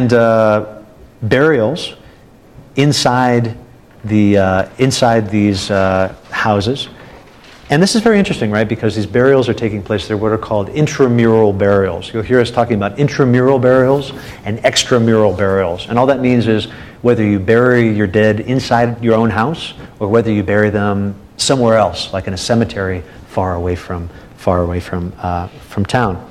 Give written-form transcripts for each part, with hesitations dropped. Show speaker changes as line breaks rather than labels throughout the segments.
find burials inside these houses. And this is very interesting, right? Because these burials are taking place, they're what are called intramural burials. You'll hear us talking about intramural burials and extramural burials. And all that means is whether you bury your dead inside your own house or whether you bury them somewhere else, like in a cemetery far away from town.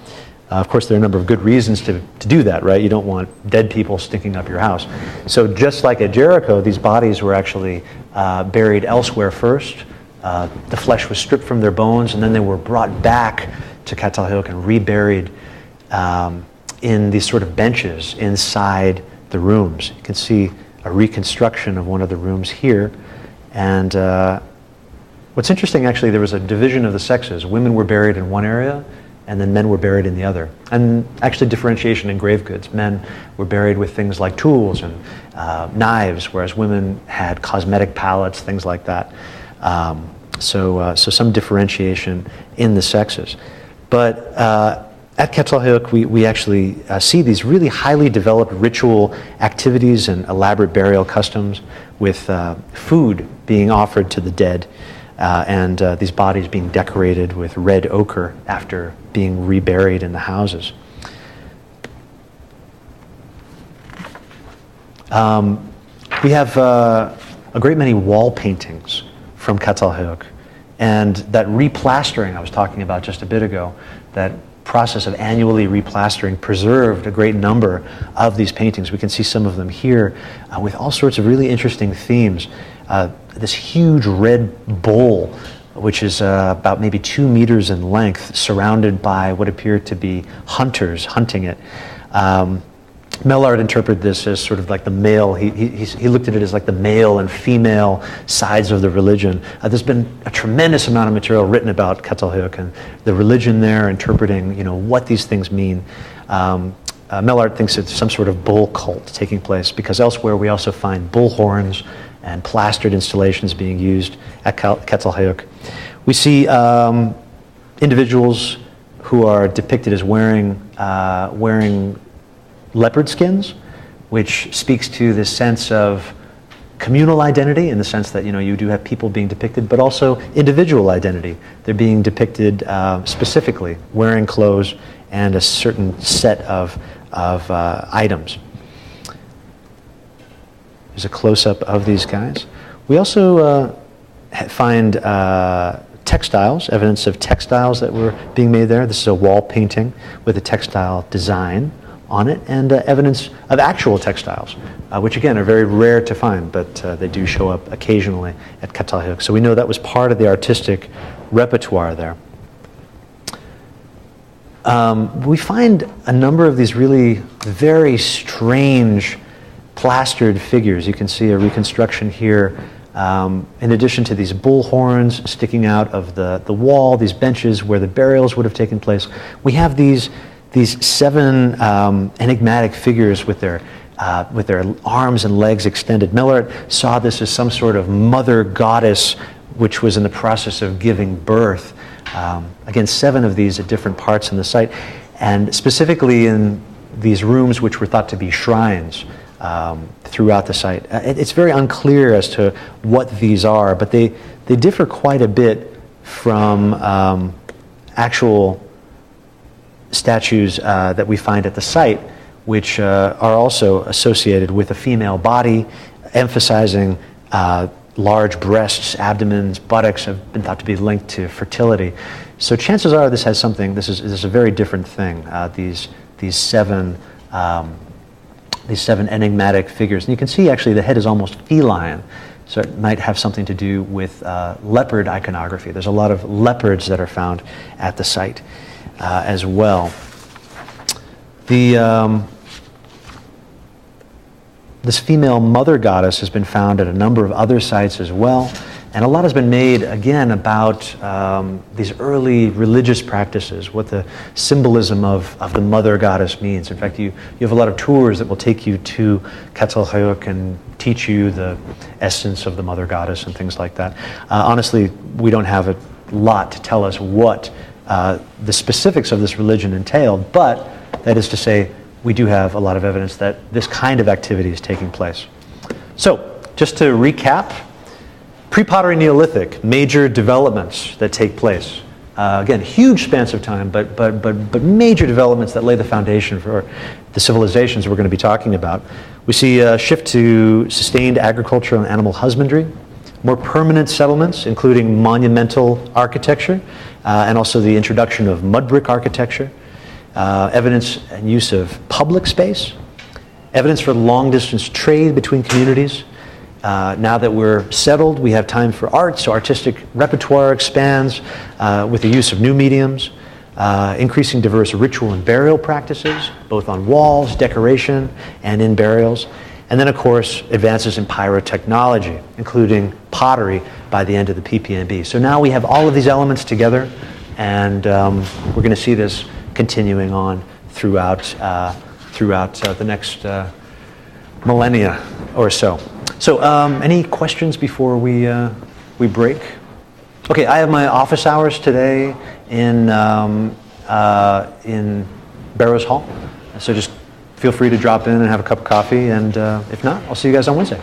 Of course, there are a number of good reasons to do that, right? You don't want dead people stinking up your house. So just like at Jericho, these bodies were actually buried elsewhere first. The flesh was stripped from their bones, and then they were brought back to Catalhoyuk and reburied in these sort of benches inside the rooms. You can see a reconstruction of one of the rooms here. And what's interesting, actually, there was a division of the sexes. Women were buried in one area, and then men were buried in the other. And actually differentiation in grave goods. Men were buried with things like tools and knives, whereas women had cosmetic palettes, things like that. So some differentiation in the sexes. But at Catalhoyuk, we actually see these really highly developed ritual activities and elaborate burial customs with food being offered to the dead and these bodies being decorated with red ochre after being reburied in the houses. We have a great many wall paintings from Catalhoyuk. And that replastering I was talking about just a bit ago, that process of annually replastering preserved a great number of these paintings. We can see some of them here with all sorts of really interesting themes. This huge red bull, which is about maybe 2 meters in length, surrounded by what appear to be hunters hunting it. Mellard interpreted this as sort of like the male, he looked at it as like the male and female sides of the religion. There's been a tremendous amount of material written about Catalhoyuk and the religion there, interpreting, what these things mean. Mellard thinks it's some sort of bull cult taking place, because elsewhere we also find bull horns and plastered installations being used at Catalhoyuk. We see individuals who are depicted as wearing leopard skins, which speaks to this sense of communal identity, in the sense that you do have people being depicted, but also individual identity. They're being depicted specifically wearing clothes and a certain set of items. There's a close-up of these guys. We also find textiles, evidence of textiles that were being made there. This is a wall painting with a textile design on it, and evidence of actual textiles, which again are very rare to find, but they do show up occasionally at Catalhoyuk. So we know that was part of the artistic repertoire there. We find a number of these really very strange plastered figures. You can see a reconstruction here. In addition to these bull horns sticking out of the wall, these benches where the burials would have taken place, we have these 7 enigmatic figures with their arms and legs extended. Mellard saw this as some sort of mother goddess which was in the process of giving birth. Again, 7 of these at different parts in the site, and specifically in these rooms which were thought to be shrines throughout the site. It's very unclear as to what these are, but they differ quite a bit from actual statues that we find at the site, which are also associated with a female body, emphasizing large breasts, abdomens, buttocks have been thought to be linked to fertility. So chances are this has something. This is a very different thing. These 7 enigmatic figures, and you can see actually the head is almost feline. So it might have something to do with leopard iconography. There's a lot of leopards that are found at the site as well. This female mother goddess has been found at a number of other sites as well, and a lot has been made again about these early religious practices, what the symbolism of the mother goddess means. In fact, you have a lot of tours that will take you to Catalhoyuk and teach you the essence of the mother goddess and things like that. Honestly, we don't have a lot to tell us what the specifics of this religion entailed, but that is to say, we do have a lot of evidence that this kind of activity is taking place. So, just to recap, pre-pottery Neolithic, major developments that take place. Again, huge spans of time, but major developments that lay the foundation for the civilizations we're going to be talking about. We see a shift to sustained agriculture and animal husbandry, more permanent settlements, including monumental architecture, and also the introduction of mud brick architecture, evidence and use of public space, evidence for long-distance trade between communities. Now that we're settled, we have time for art, so artistic repertoire expands with the use of new mediums, increasing diverse ritual and burial practices, both on walls, decoration, and in burials. And then, of course, advances in pyrotechnology, including pottery by the end of the PPMB. So now we have all of these elements together, and we're going to see this continuing on throughout the next millennia or so. So, any questions before we break? Okay, I have my office hours today in Barrows Hall, so just feel free to drop in and have a cup of coffee, and if not, I'll see you guys on Wednesday.